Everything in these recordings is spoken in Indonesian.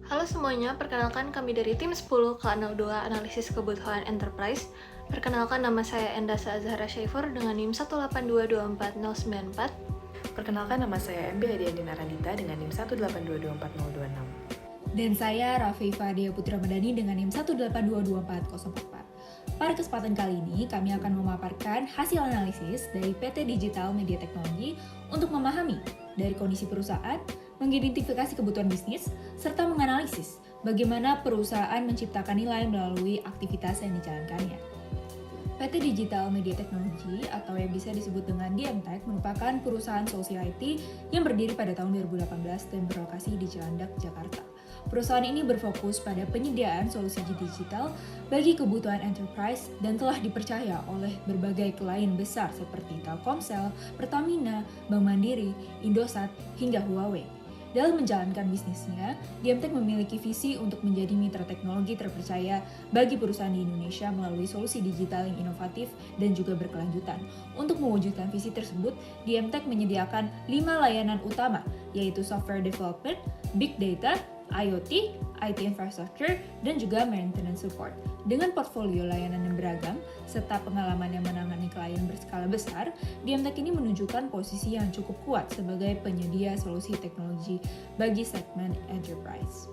Halo semuanya, perkenalkan kami dari tim 10 K02 Analisis Kebutuhan Enterprise. Perkenalkan nama saya Endasa Azhara Syaifur dengan NIM 182244094. Perkenalkan nama saya MB Hadiandina Ranita dengan NIM 1822426. Dan saya Raffi Fadia Putra Madani dengan NIM 182244044. Pada kesempatan kali ini, kami akan memaparkan hasil analisis dari PT Digital Media Technology untuk memahami dari kondisi perusahaan, mengidentifikasi kebutuhan bisnis, serta menganalisis bagaimana perusahaan menciptakan nilai melalui aktivitas yang dijalankannya. PT Digital Media Technology atau yang bisa disebut dengan DMTech merupakan perusahaan solusi IT yang berdiri pada tahun 2018 dan berlokasi di Cilandak, Jakarta. Perusahaan ini berfokus pada penyediaan solusi digital bagi kebutuhan enterprise dan telah dipercaya oleh berbagai klien besar seperti Telkomsel, Pertamina, Bank Mandiri, Indosat, hingga Huawei. Dalam menjalankan bisnisnya, DMTech memiliki visi untuk menjadi mitra teknologi terpercaya bagi perusahaan di Indonesia melalui solusi digital yang inovatif dan juga berkelanjutan. Untuk mewujudkan visi tersebut, DMTech menyediakan 5 layanan utama, yaitu software development, big data, IoT, IT infrastructure, dan juga maintenance support. Dengan portfolio layanan yang beragam, serta pengalaman yang menangani klien berskala besar, DMTech ini menunjukkan posisi yang cukup kuat sebagai penyedia solusi teknologi bagi segmen enterprise.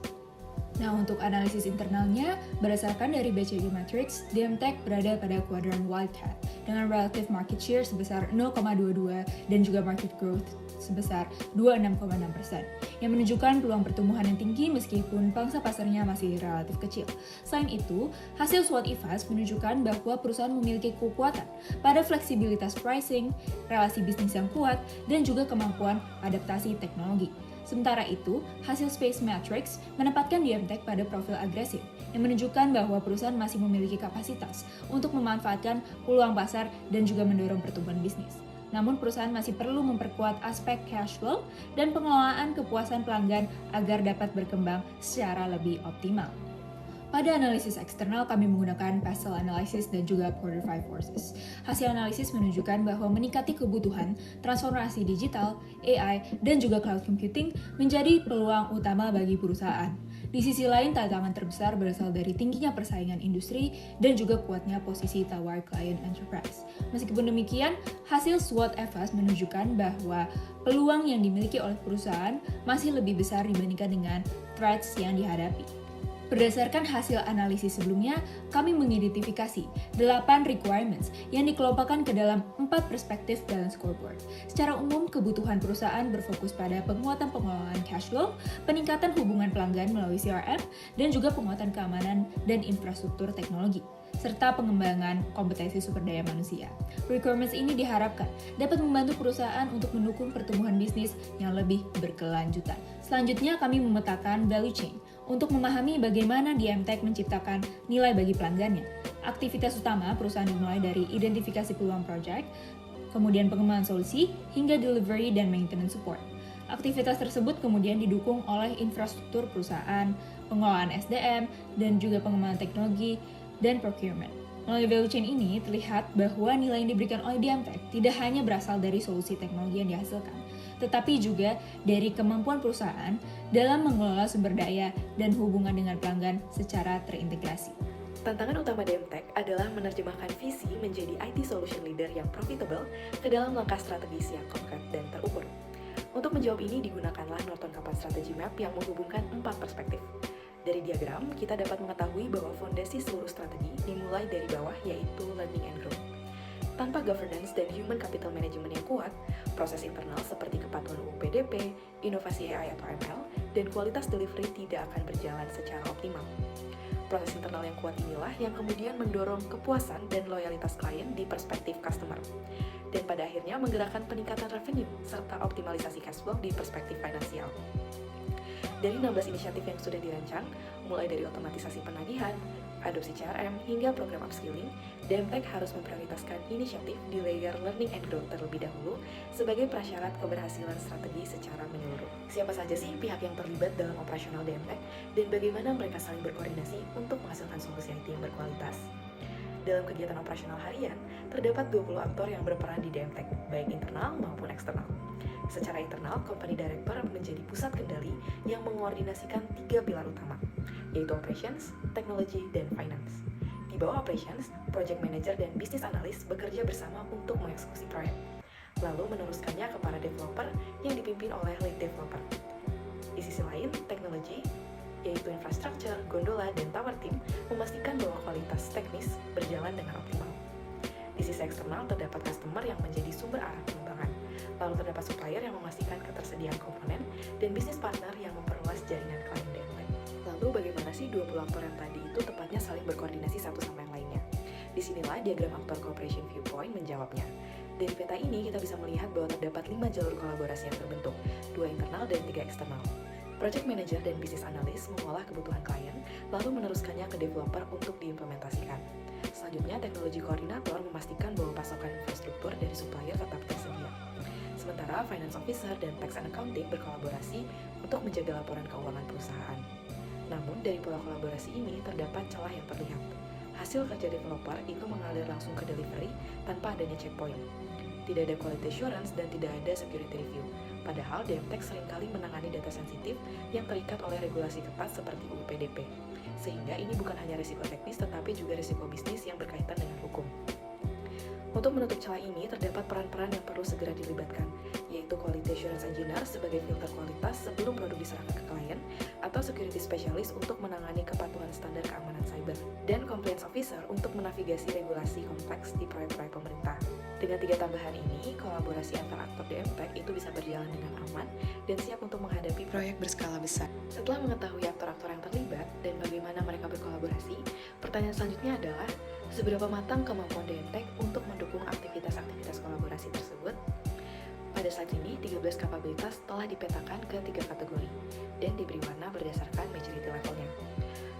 Nah, untuk analisis internalnya, berdasarkan dari BCG Matrix, DMTech berada pada kuadran Wildcat dengan relative market share sebesar 0,22 dan juga market growth sebesar 26,6%, yang menunjukkan peluang pertumbuhan yang tinggi meskipun pangsa pasarnya masih relatif kecil. Selain itu, hasil SWOT IFAS menunjukkan bahwa perusahaan memiliki kekuatan pada fleksibilitas pricing, relasi bisnis yang kuat, dan juga kemampuan adaptasi teknologi. Sementara itu, hasil Space Matrix menempatkan DMTech pada profil agresif, yang menunjukkan bahwa perusahaan masih memiliki kapasitas untuk memanfaatkan peluang pasar dan juga mendorong pertumbuhan bisnis. Namun perusahaan masih perlu memperkuat aspek cash flow dan pengelolaan kepuasan pelanggan agar dapat berkembang secara lebih optimal. Pada analisis eksternal, kami menggunakan Pestle Analysis dan juga Porter 5 Forces. Hasil analisis menunjukkan bahwa meningkati kebutuhan transformasi digital, AI, dan juga cloud computing menjadi peluang utama bagi perusahaan. Di sisi lain, tantangan terbesar berasal dari tingginya persaingan industri dan juga kuatnya posisi tawar client enterprise. Meskipun demikian, hasil SWOT IFAS menunjukkan bahwa peluang yang dimiliki oleh perusahaan masih lebih besar dibandingkan dengan threats yang dihadapi. Berdasarkan hasil analisis sebelumnya, kami mengidentifikasi 8 requirements yang dikelompokkan ke dalam 4 perspektif dalam scoreboard. Secara umum, kebutuhan perusahaan berfokus pada penguatan pengelolaan cash flow, peningkatan hubungan pelanggan melalui CRM, dan juga penguatan keamanan dan infrastruktur teknologi, serta pengembangan kompetensi sumber daya manusia. Requirements ini diharapkan dapat membantu perusahaan untuk mendukung pertumbuhan bisnis yang lebih berkelanjutan. Selanjutnya, kami memetakan value chain untuk memahami bagaimana DMTech menciptakan nilai bagi pelanggannya. Aktivitas utama perusahaan dimulai dari identifikasi peluang project, kemudian pengembangan solusi, hingga delivery dan maintenance support. Aktivitas tersebut kemudian didukung oleh infrastruktur perusahaan, pengelolaan SDM, dan juga pengembangan teknologi dan procurement. Melalui value chain ini, terlihat bahwa nilai yang diberikan oleh DMTech tidak hanya berasal dari solusi teknologi yang dihasilkan, tetapi juga dari kemampuan perusahaan dalam mengelola sumber daya dan hubungan dengan pelanggan secara terintegrasi. Tantangan utama DMTech adalah menerjemahkan visi menjadi IT solution leader yang profitable ke dalam langkah strategis yang konkret dan terukur. Untuk menjawab ini digunakanlah Norton Kapan Strategy Map yang menghubungkan 4 perspektif. Dari diagram, kita dapat mengetahui bahwa fondasi seluruh strategi dimulai dari bawah, yaitu learning and growth. Tanpa governance dan human capital management yang kuat, proses internal seperti kepatuhan UU PDP, inovasi AI atau ML, dan kualitas delivery tidak akan berjalan secara optimal. Proses internal yang kuat inilah yang kemudian mendorong kepuasan dan loyalitas klien di perspektif customer, dan pada akhirnya menggerakkan peningkatan revenue serta optimalisasi cash flow di perspektif finansial. Dari 16 inisiatif yang sudah dirancang, mulai dari otomatisasi penagihan, adopsi CRM, hingga program upskilling, DMTech harus memprioritaskan inisiatif di layer learning and growth terlebih dahulu sebagai prasyarat keberhasilan strategi secara menyeluruh. Siapa saja sih pihak yang terlibat dalam operasional DMTech dan bagaimana mereka saling berkoordinasi untuk menghasilkan solusi IT yang berkualitas? Dalam kegiatan operasional harian, terdapat 20 aktor yang berperan di DMTech, baik internal maupun eksternal. Secara internal, Company Director menjadi pusat kendali yang mengkoordinasikan 3 pilar utama, yaitu Operations, Technology, dan Finance. Di bawah Operations, Project Manager dan Business Analyst bekerja bersama untuk mengeksekusi proyek, lalu meneruskannya ke para developer yang dipimpin oleh lead developer. Di sisi lain, Technology, yaitu infrastruktur, gondola, dan tower team, memastikan bahwa kualitas teknis berjalan dengan optimal. Di sisi eksternal, terdapat customer yang menjadi sumber arah pengembangan, lalu terdapat supplier yang memastikan ketersediaan komponen, dan bisnis partner yang memperluas jaringan klien DMTech. Lalu bagaimana sih 20 aktor yang tadi itu tepatnya saling berkoordinasi satu sama yang lainnya? Disinilah diagram aktor cooperation viewpoint menjawabnya. Dari peta ini, kita bisa melihat bahwa terdapat 5 jalur kolaborasi yang terbentuk, 2 internal dan 3 eksternal. Project Manager dan Business Analyst mengolah kebutuhan klien, lalu meneruskannya ke developer untuk diimplementasikan. Selanjutnya, Teknologi Koordinator memastikan bahwa pasokan infrastruktur dari supplier tetap tersedia. Sementara, Finance Officer dan Tax and Accounting berkolaborasi untuk menjaga laporan keuangan perusahaan. Namun, dari pola kolaborasi ini terdapat celah yang terlihat. Hasil kerja developer itu mengalir langsung ke delivery tanpa adanya checkpoint. Tidak ada quality assurance dan tidak ada security review. Padahal DMTech seringkali menangani data sensitif yang terikat oleh regulasi ketat seperti UU PDP. Sehingga ini bukan hanya risiko teknis tetapi juga risiko bisnis yang berkaitan dengan hukum. Untuk menutup celah ini, terdapat peran-peran yang perlu segera dilibatkan, yaitu Quality Assurance Engineer sebagai filter kualitas sebelum produk diserahkan ke klien, atau Security Specialist untuk menangani kepatuhan standar keamanan cyber, dan Compliance Officer untuk menavigasi regulasi kompleks di proyek-proyek pemerintah. Dengan 3 tambahan ini, kolaborasi antar aktor DMTech itu bisa berjalan dengan aman dan siap untuk menghadapi proyek berskala besar. Setelah mengetahui aktor-aktor yang terlibat dan bagaimana mereka berkolaborasi, pertanyaan selanjutnya adalah, seberapa matang kemampuan DMTech untuk mendukung aktivitas-aktivitas kolaborasi tersebut? Pada slide ini, 13 kapabilitas telah dipetakan ke 3 kategori dan diberi warna berdasarkan maturity levelnya.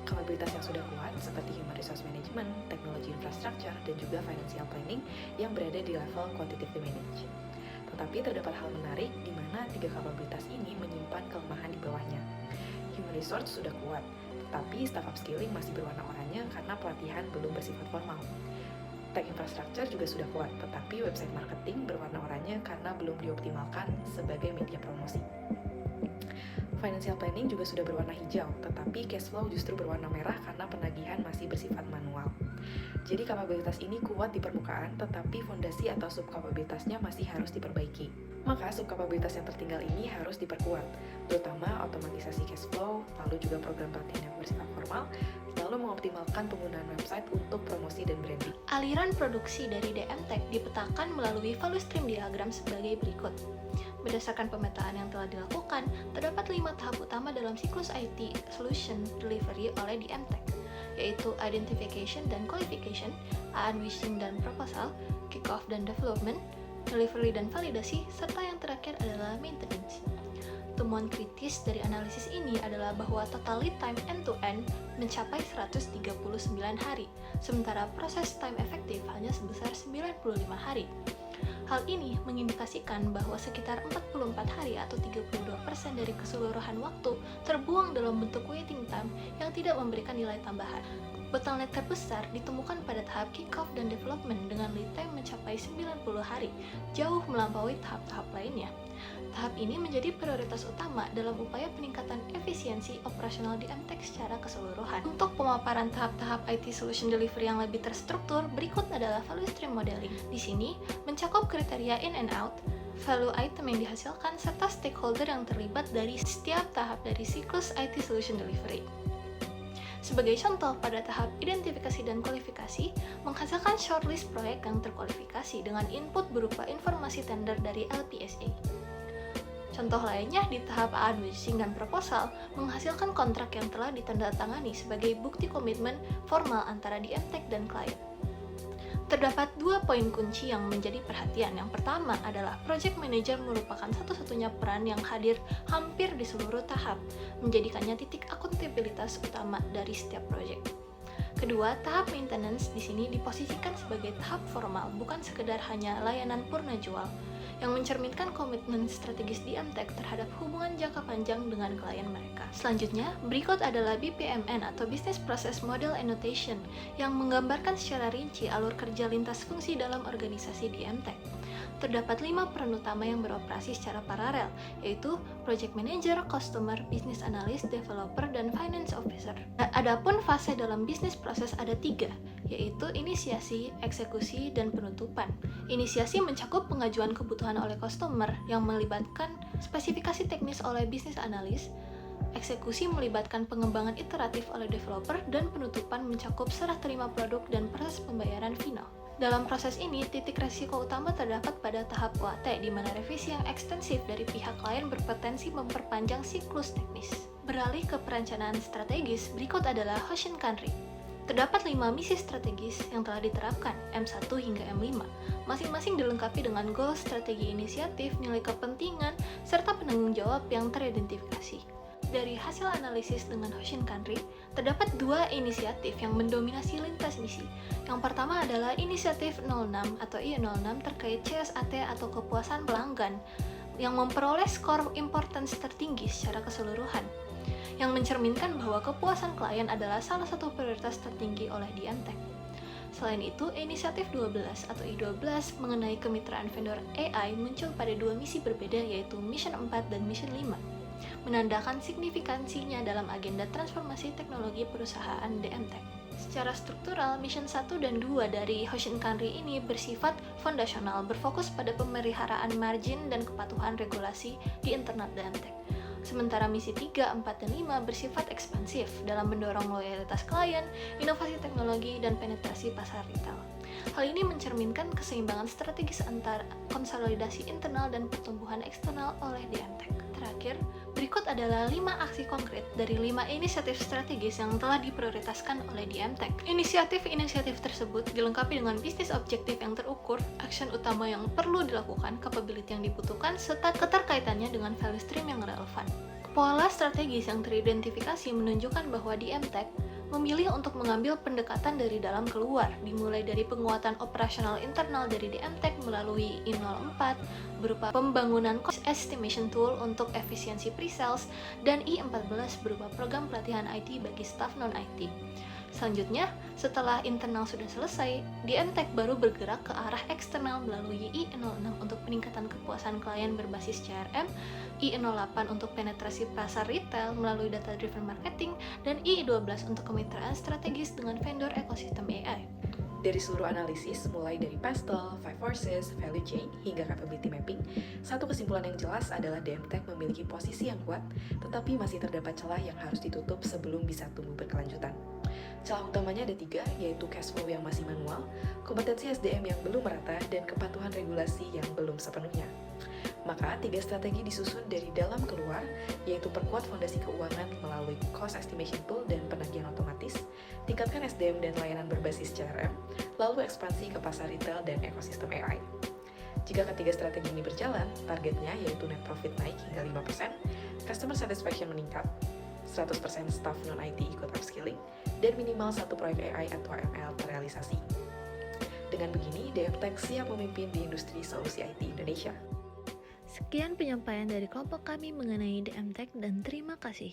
Kapabilitas yang sudah kuat seperti Human Resource Management, Teknologi Infrastructure, dan juga Financial Planning yang berada di level Quantitative Manage. Tetapi terdapat hal menarik di mana 3 kapabilitas ini menyimpan kelemahan di bawahnya. Human Resource sudah kuat, tetapi staff upskilling masih berwarna oranye karena pelatihan belum bersifat formal. Tech Infrastructure juga sudah kuat, tetapi website marketing berwarna oranye karena belum dioptimalkan sebagai media promosi. Financial Planning juga sudah berwarna hijau, tetapi cash flow justru berwarna merah karena penagihan masih bersifat manual. Jadi kapabilitas ini kuat di permukaan, tetapi fondasi atau subkapabilitasnya masih harus diperbaiki. Maka subkapabilitas yang tertinggal ini harus diperkuat, terutama otomatisasi cash flow, lalu juga program pelatihan yang bersifat formal, lalu mengoptimalkan penggunaan website untuk promosi dan branding. Aliran produksi dari DMTech dipetakan melalui value stream diagram sebagai berikut. Berdasarkan pemetaan yang telah dilakukan, terdapat 5 tahap utama dalam siklus IT Solution Delivery oleh DMTech, yaitu Identification dan Qualification, Unwishing dan Proposal, Kick-off dan Development, Delivery dan Validasi, serta yang terakhir adalah Maintenance. Temuan kritis dari analisis ini adalah bahwa total lead time end-to-end mencapai 139 hari, sementara proses time efektif hanya sebesar 95 hari. Hal ini mengindikasikan bahwa sekitar 44 hari atau 32% dari keseluruhan waktu terbuang dalam bentuk waiting time yang tidak memberikan nilai tambahan. Bottleneck terbesar ditemukan pada tahap kick-off dan development dengan lead time mencapai 90 hari, jauh melampaui tahap-tahap lainnya. Tahap ini menjadi prioritas utama dalam upaya peningkatan efisiensi operasional DMTech secara keseluruhan. Untuk pemaparan tahap-tahap IT Solution Delivery yang lebih terstruktur, berikut adalah value stream modeling. Di sini, mencakup kriteria in and out, value item yang dihasilkan, serta stakeholder yang terlibat dari setiap tahap dari siklus IT Solution Delivery. Sebagai contoh, pada tahap identifikasi dan kualifikasi, menghasilkan shortlist proyek yang terkualifikasi dengan input berupa informasi tender dari LPSA. Contoh lainnya di tahap unwishing dan proposal, menghasilkan kontrak yang telah ditandatangani sebagai bukti komitmen formal antara DMTech dan klien. Terdapat 2 poin kunci yang menjadi perhatian. Yang pertama adalah Project Manager merupakan satu-satunya peran yang hadir hampir di seluruh tahap, menjadikannya titik akuntabilitas utama dari setiap proyek. Kedua, tahap maintenance di sini diposisikan sebagai tahap formal, bukan sekedar hanya layanan purna jual. yang mencerminkan komitmen strategis DM-Tech terhadap hubungan jangka panjang dengan klien mereka. Selanjutnya, berikut adalah BPMN atau Business Process Model Annotation yang menggambarkan secara rinci alur kerja lintas fungsi dalam organisasi DM-Tech. Terdapat 5 peran utama yang beroperasi secara paralel, yaitu Project Manager, Customer, Business Analyst, Developer, dan Finance Officer. Adapun fase dalam bisnis proses ada 3, yaitu inisiasi, eksekusi, dan penutupan. Inisiasi mencakup pengajuan kebutuhan oleh customer yang melibatkan spesifikasi teknis oleh business analyst, eksekusi melibatkan pengembangan iteratif oleh developer, dan penutupan mencakup serah terima produk dan proses pembayaran final. Dalam proses ini, titik resiko utama terdapat pada tahap UAT, di mana revisi yang ekstensif dari pihak klien berpotensi memperpanjang siklus teknis. Beralih ke perencanaan strategis, berikut adalah Hoshin Kanri. Terdapat 5 misi strategis yang telah diterapkan, M1 hingga M5, masing-masing dilengkapi dengan goal, strategi inisiatif, nilai kepentingan, serta penanggung jawab yang teridentifikasi. Dari hasil analisis dengan Hoshin Kanri, terdapat 2 inisiatif yang mendominasi lintas misi. Yang pertama adalah inisiatif 06 atau I06 terkait CSAT atau kepuasan pelanggan, yang memperoleh skor importance tertinggi secara keseluruhan, yang mencerminkan bahwa kepuasan klien adalah salah satu prioritas tertinggi oleh DM-Tech. Selain itu, inisiatif 12 atau I12 mengenai kemitraan vendor AI muncul pada 2 misi berbeda, yaitu Mission 4 dan Mission 5. Menandakan signifikansinya dalam agenda transformasi teknologi perusahaan DM-Tech. Secara struktural, Mission 1 dan 2 dari Hoshin Kanri ini bersifat fondasional, berfokus pada pemeliharaan margin dan kepatuhan regulasi di internal DM-Tech. Sementara misi 3, 4, dan 5 bersifat ekspansif dalam mendorong loyalitas klien, inovasi teknologi, dan penetrasi pasar retail. Hal ini mencerminkan keseimbangan strategis antara konsolidasi internal dan pertumbuhan eksternal oleh DM-Tech. Terakhir, berikut adalah 5 aksi konkret dari 5 inisiatif strategis yang telah diprioritaskan oleh DM-Tech. Inisiatif-inisiatif tersebut dilengkapi dengan bisnis objektif yang terukur, action utama yang perlu dilakukan, capability yang dibutuhkan, serta keterkaitannya dengan value stream yang relevan. Pola strategis yang teridentifikasi menunjukkan bahwa DM-Tech memilih untuk mengambil pendekatan dari dalam keluar, dimulai dari penguatan operasional internal dari DM-Tech melalui I04 berupa pembangunan cost estimation tool untuk efisiensi pre-sales, dan I14 berupa program pelatihan IT bagi staf non-IT. Selanjutnya, setelah internal sudah selesai, DM-Tech baru bergerak ke arah eksternal melalui I06 untuk peningkatan kepuasan klien berbasis CRM, I08 untuk penetrasi pasar retail melalui data-driven marketing, dan I12 untuk kemitraan strategis dengan vendor ekosistem AI. Dari seluruh analisis, mulai dari PESTEL, 5 Forces, Value Chain, hingga Capability Mapping, satu kesimpulan yang jelas adalah DM-Tech memiliki posisi yang kuat, tetapi masih terdapat celah yang harus ditutup sebelum bisa tumbuh berkelanjutan. Celah utamanya ada 3, yaitu cash flow yang masih manual, kompetensi SDM yang belum merata, dan kepatuhan regulasi yang belum sepenuhnya. Maka, 3 strategi disusun dari dalam keluar, yaitu perkuat fondasi keuangan melalui cost estimation tool dan penagihan otomatis, tingkatkan SDM dan layanan berbasis CRM, lalu ekspansi ke pasar retail dan ekosistem AI. Jika ketiga strategi ini berjalan, targetnya yaitu net profit naik hingga 5%, customer satisfaction meningkat, 100% staff non-IT ikut upskilling, dan minimal 1 proyek AI atau ML terrealisasi. Dengan begini, DM-Tech siap memimpin di industri solusi IT Indonesia. Sekian penyampaian dari kelompok kami mengenai DM-Tech dan terima kasih.